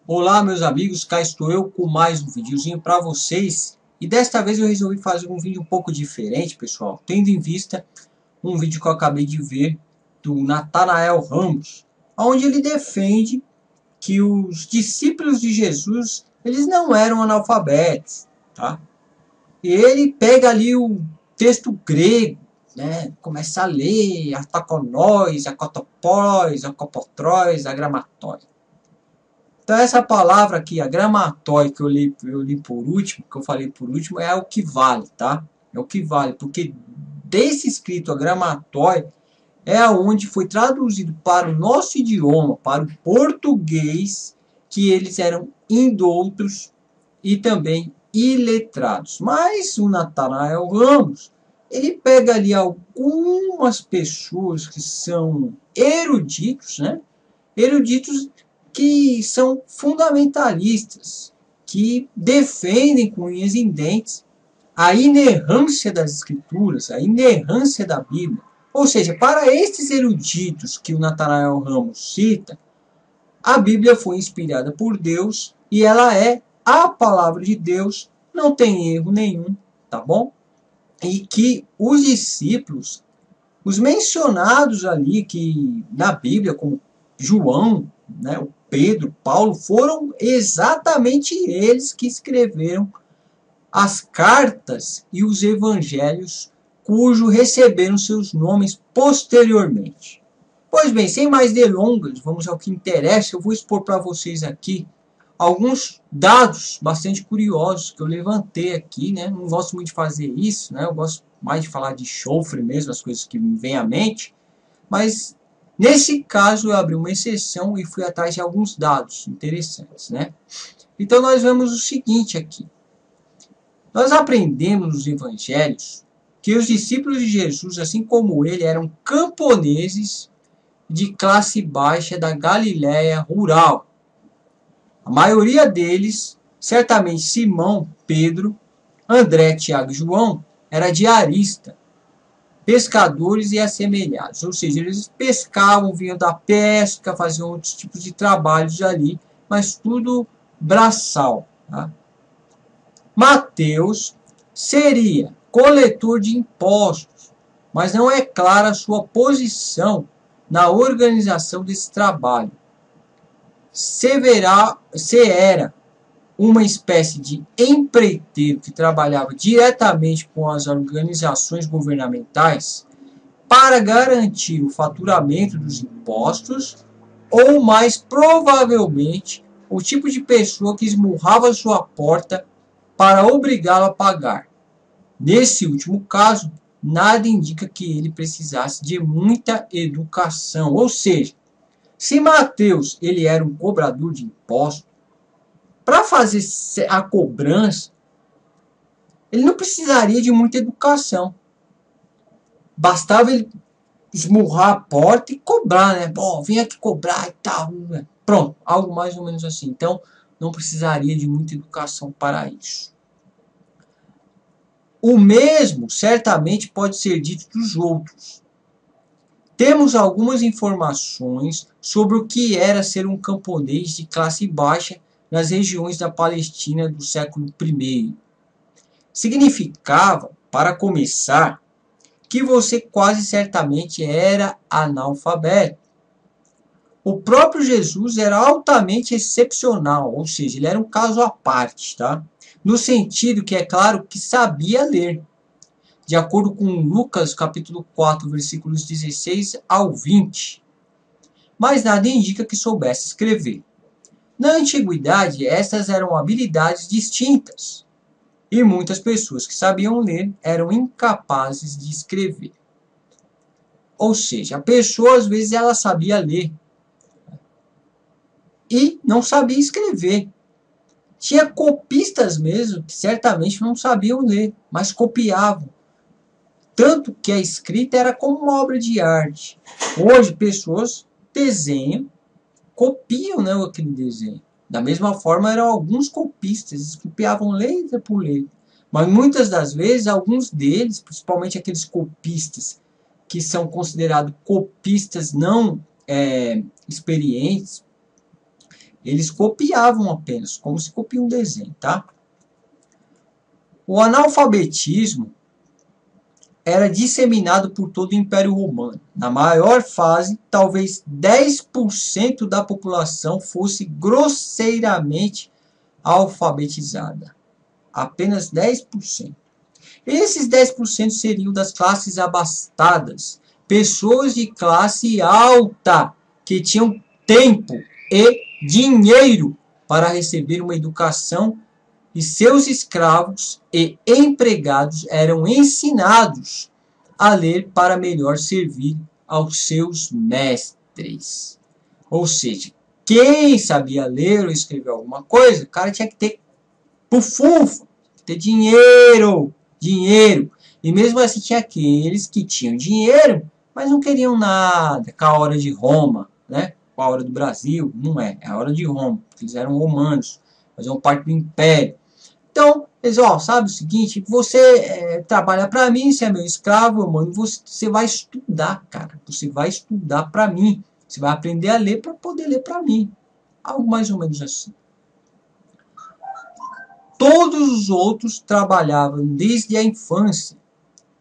Olá, meus amigos, cá estou eu com mais um videozinho para vocês. E desta vez eu resolvi fazer um vídeo um pouco diferente, pessoal, tendo em vista um vídeo que eu acabei de ver do Natanael Ramos, onde ele defende que os discípulos de Jesus, eles não eram analfabetos, tá? E ele pega ali o texto grego, né? Começa a ler a taconós, a cotopós, a copotróis, a gramatóis. Então essa palavra aqui, a gramatói, que eu li por último, que eu falei por último, é o que vale, tá? É o que vale, porque desse escrito a gramatói é aonde foi traduzido para o nosso idioma, para o português, que eles eram indoutos e também iletrados. Mas o Natanael Ramos, ele pega ali algumas pessoas que são eruditos, né? Eruditos que são fundamentalistas, que defendem com unhas e dentes a inerrância das escrituras, a inerrância da Bíblia. Ou seja, para estes eruditos que o Natanael Ramos cita, a Bíblia foi inspirada por Deus e ela é a palavra de Deus, não tem erro nenhum, tá bom? E que os discípulos, os mencionados ali que na Bíblia, como João, né, o Pedro, Paulo, foram exatamente eles que escreveram as cartas e os evangelhos, cujo receberam seus nomes posteriormente. Pois bem, sem mais delongas, vamos ao que interessa. Eu vou expor para vocês aqui alguns dados bastante curiosos que eu levantei aqui, né? Não gosto muito de fazer isso, né? Eu gosto mais de falar de chofre mesmo, as coisas que me vêm à mente. Mas nesse caso eu abri uma exceção e fui atrás de alguns dados interessantes, né? Então nós vemos o seguinte aqui. Nós aprendemos nos evangelhos que os discípulos de Jesus, assim como ele, eram camponeses de classe baixa da Galiléia rural. A maioria deles, certamente Simão, Pedro, André, Tiago e João, era diarista, pescadores e assemelhados. Ou seja, eles pescavam, vinham da pesca, faziam outros tipos de trabalhos ali, mas tudo braçal. Tá? Mateus seria coletor de impostos, mas não é clara a sua posição na organização desse trabalho. Se era uma espécie de empreiteiro que trabalhava diretamente com as organizações governamentais para garantir o faturamento dos impostos, ou mais provavelmente o tipo de pessoa que esmurrava sua porta para obrigá-lo a pagar. Nesse último caso, nada indica que ele precisasse de muita educação. Ou seja, se Mateus ele era um cobrador de impostos, para fazer a cobrança, ele não precisaria de muita educação. Bastava ele esmurrar a porta e cobrar, né? Bom, vem aqui cobrar e tal. Pronto, algo mais ou menos assim. Então, não precisaria de muita educação para isso. O mesmo certamente pode ser dito dos outros. Temos algumas informações sobre o que era ser um camponês de classe baixa nas regiões da Palestina do século I. Significava, para começar, que você quase certamente era analfabeto. O próprio Jesus era altamente excepcional, ou seja, ele era um caso à parte, tá? No sentido que é claro que sabia ler. De acordo com Lucas capítulo 4, versículos 16 ao 20. Mas nada indica que soubesse escrever. Na antiguidade, essas eram habilidades distintas. E muitas pessoas que sabiam ler eram incapazes de escrever. Ou seja, a pessoa às vezes ela sabia ler e não sabia escrever. Tinha copistas mesmo que certamente não sabiam ler, mas copiavam. Tanto que a escrita era como uma obra de arte. Hoje, pessoas desenham, copiam, né, aquele desenho. Da mesma forma, eram alguns copistas, eles copiavam letra por letra. Mas muitas das vezes, alguns deles, principalmente aqueles copistas que são considerados copistas não experientes, Eles copiavam apenas, como se copia um desenho, tá? O analfabetismo era disseminado por todo o Império Romano. Na maior fase, talvez 10% da população fosse grosseiramente alfabetizada. Apenas 10%. Esses 10% seriam das classes abastadas, pessoas de classe alta, que tinham tempo e dinheiro para receber uma educação, e seus escravos e empregados eram ensinados a ler para melhor servir aos seus mestres. Ou seja, quem sabia ler ou escrever alguma coisa, o cara tinha que ter pufufa, ter dinheiro. E mesmo assim tinha aqueles que tinham dinheiro, mas não queriam nada com a hora de Roma, né? Com a hora do Brasil, não é a hora de Roma, porque eles eram romanos, faziam parte do Império. Então, eles, sabe o seguinte, você trabalha para mim, você é meu escravo, mano, você vai estudar, cara, você vai estudar para mim, você vai aprender a ler para poder ler para mim, algo mais ou menos assim. Todos os outros trabalhavam desde a infância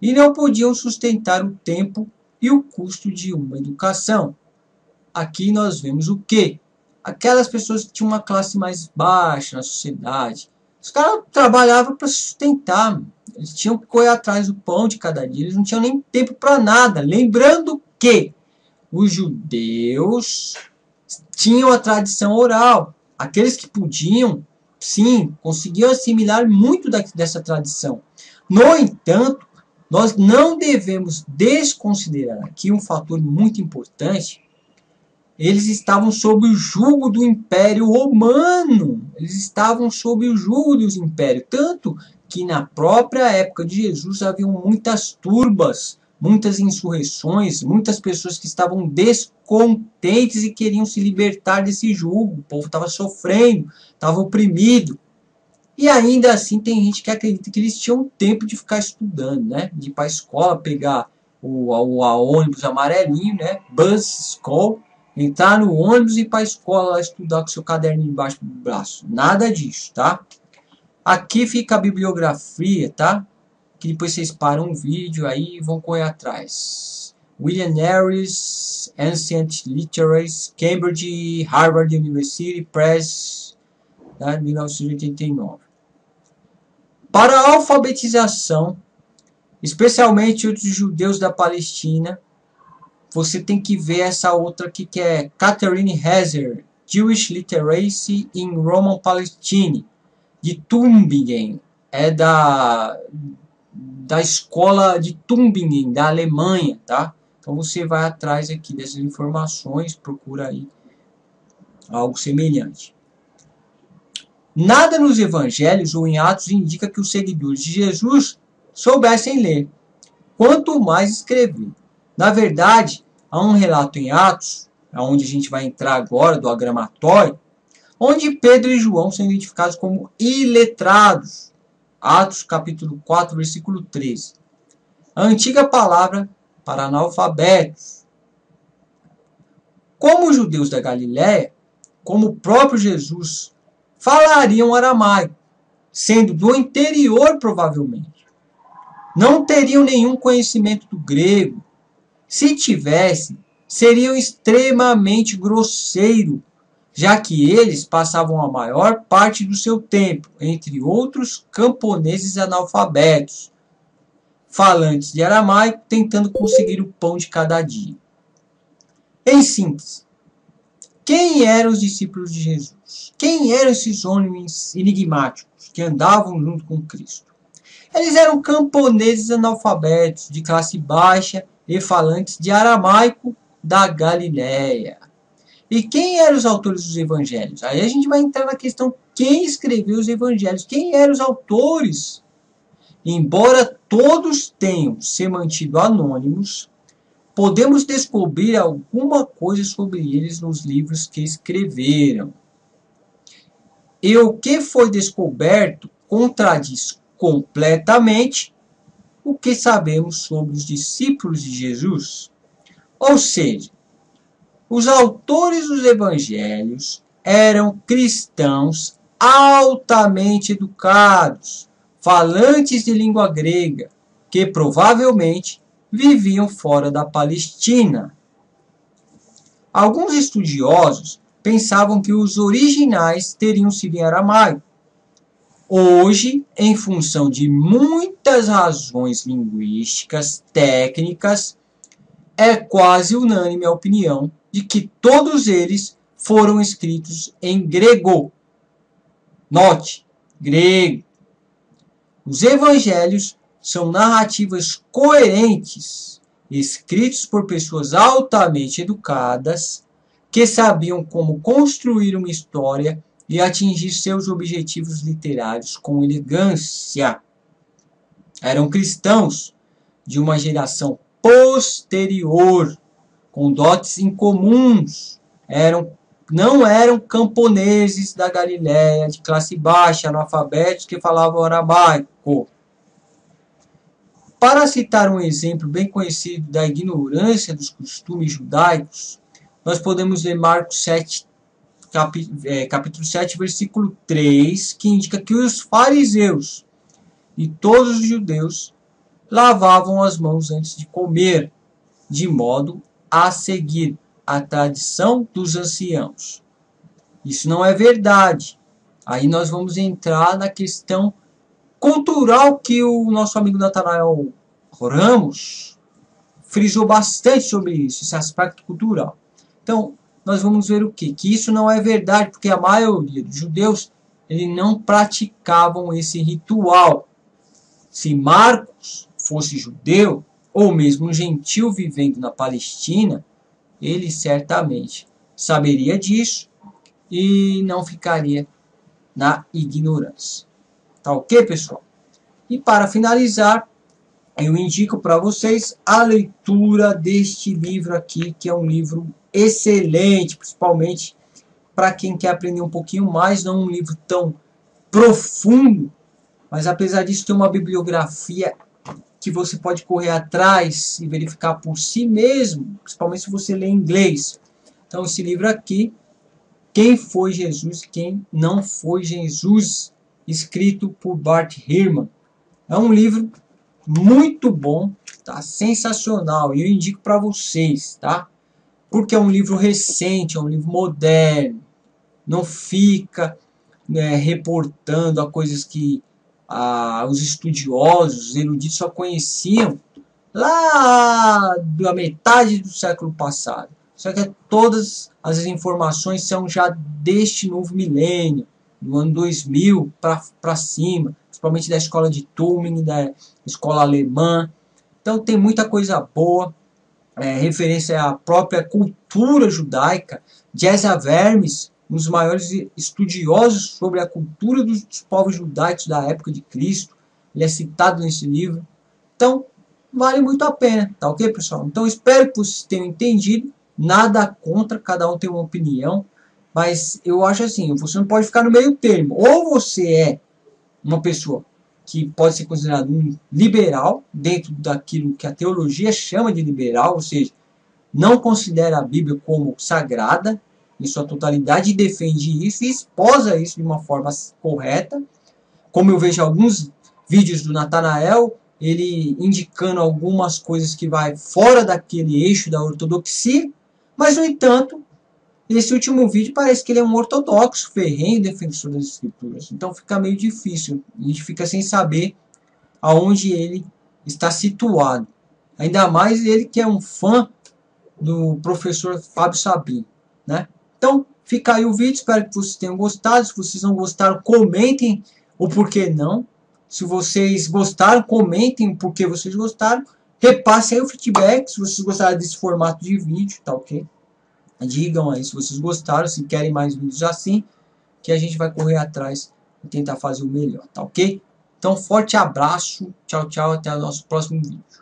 e não podiam sustentar o tempo e o custo de uma educação. Aqui nós vemos o quê? Aquelas pessoas que tinham uma classe mais baixa na sociedade. Os caras trabalhavam para sustentar. Eles tinham que correr atrás do pão de cada dia. Eles não tinham nem tempo para nada. Lembrando que os judeus tinham a tradição oral. Aqueles que podiam, sim, conseguiam assimilar muito dessa tradição. No entanto, nós não devemos desconsiderar aqui um fator muito importante. Eles estavam sob o jugo do Império Romano. Eles estavam sob o jugo dos impérios. Tanto que na própria época de Jesus haviam muitas turbas, muitas insurreições, muitas pessoas que estavam descontentes e queriam se libertar desse jugo. O povo estava sofrendo, estava oprimido. E ainda assim tem gente que acredita que eles tinham tempo de ficar estudando, né? De ir para a escola, pegar o ônibus amarelinho, né? Bus School. Entrar no ônibus e ir para a escola lá estudar com seu caderninho embaixo do braço. Nada disso, tá? Aqui fica a bibliografia, tá? Que depois vocês param o vídeo aí e vão correr atrás. William Harris, Ancient Literaries, Cambridge, Harvard University Press, tá? 1989. Para a alfabetização, especialmente os judeus da Palestina, você tem que ver essa outra aqui que é Catherine Heiser, Jewish Literacy in Roman Palestine, de Tübingen. É da escola de Tübingen, da Alemanha, tá? Então você vai atrás aqui dessas informações, procura aí algo semelhante. Nada nos evangelhos ou em Atos indica que os seguidores de Jesus soubessem ler, quanto mais escrever. Na verdade, há um relato em Atos, onde a gente vai entrar agora, do agramatório, onde Pedro e João são identificados como iletrados. Atos capítulo 4, versículo 13. A antiga palavra para analfabetos. Como os judeus da Galiléia, como o próprio Jesus, falariam aramaico, sendo do interior provavelmente. Não teriam nenhum conhecimento do grego. Se tivessem, seriam extremamente grosseiros, já que eles passavam a maior parte do seu tempo, entre outros camponeses analfabetos, falantes de aramaico, tentando conseguir o pão de cada dia. Em síntese, quem eram os discípulos de Jesus? Quem eram esses homens enigmáticos que andavam junto com Cristo? Eles eram camponeses analfabetos, de classe baixa e falantes de aramaico da Galiléia. E quem eram os autores dos evangelhos? Aí a gente vai entrar na questão quem escreveu os evangelhos, quem eram os autores. Embora todos tenham se mantido anônimos, podemos descobrir alguma coisa sobre eles nos livros que escreveram. E o que foi descoberto contradiz completamente o que sabemos sobre os discípulos de Jesus. Ou seja, os autores dos evangelhos eram cristãos altamente educados, falantes de língua grega, que provavelmente viviam fora da Palestina. Alguns estudiosos pensavam que os originais teriam sido em aramaico. Hoje, em função de muitas razões linguísticas, técnicas, é quase unânime a opinião de que todos eles foram escritos em grego. Note, grego. Os evangelhos são narrativas coerentes, escritos por pessoas altamente educadas, que sabiam como construir uma história e atingir seus objetivos literários com elegância. Eram cristãos de uma geração posterior, com dotes incomuns. Não eram camponeses da Galiléia, de classe baixa, analfabetos que falavam aramaico. Para citar um exemplo bem conhecido da ignorância dos costumes judaicos, nós podemos ler Marcos 7, capítulo 7, versículo 3, que indica que os fariseus e todos os judeus lavavam as mãos antes de comer, de modo a seguir a tradição dos anciãos. Isso não é verdade. Aí nós vamos entrar na questão cultural que o nosso amigo Natanael Ramos frisou bastante sobre isso, esse aspecto cultural. Então, nós vamos ver o quê? Que isso não é verdade, porque a maioria dos judeus eles não praticavam esse ritual. Se Marcos fosse judeu, ou mesmo um gentil vivendo na Palestina, ele certamente saberia disso e não ficaria na ignorância. Tá ok, pessoal? E para finalizar, eu indico para vocês a leitura deste livro aqui, que é um livro excelente, principalmente para quem quer aprender um pouquinho mais, não um livro tão profundo, mas apesar disso tem uma bibliografia que você pode correr atrás e verificar por si mesmo, principalmente se você lê inglês. Então esse livro aqui, Quem foi Jesus e Quem não foi Jesus, escrito por Bart Ehrman. É um livro muito bom, tá? Sensacional, e eu indico para vocês, tá? Porque é um livro recente, é um livro moderno, não fica reportando a coisas que os estudiosos, os eruditos só conheciam lá da metade do século passado. Só que todas as informações são já deste novo milênio, do ano 2000 para cima, principalmente da escola de Tübingen, da escola alemã. Então tem muita coisa boa, referência à própria cultura judaica. Jesse Vermes, um dos maiores estudiosos sobre a cultura dos povos judaicos da época de Cristo, ele é citado nesse livro. Então, vale muito a pena, tá ok, pessoal? Então, espero que vocês tenham entendido. Nada contra, cada um tem uma opinião, mas eu acho assim, você não pode ficar no meio termo. Ou você é uma pessoa que pode ser considerado um liberal, dentro daquilo que a teologia chama de liberal, ou seja, não considera a Bíblia como sagrada, em sua totalidade, e defende isso e esposa isso de uma forma correta. Como eu vejo alguns vídeos do Natanael, ele indicando algumas coisas que vai fora daquele eixo da ortodoxia, mas, no entanto, nesse último vídeo parece que ele é um ortodoxo, ferrenho defensor das escrituras. Então fica meio difícil, a gente fica sem saber aonde ele está situado. Ainda mais ele que é um fã do professor Fábio Sabino, né? Então, fica aí o vídeo, espero que vocês tenham gostado. Se vocês não gostaram, comentem o porquê não. Se vocês gostaram, comentem o porquê vocês gostaram. Repassem aí o feedback, se vocês gostaram desse formato de vídeo, tá ok? Digam aí se vocês gostaram, se querem mais vídeos assim, que a gente vai correr atrás e tentar fazer o melhor, tá ok? Então, forte abraço, tchau, tchau, até o nosso próximo vídeo.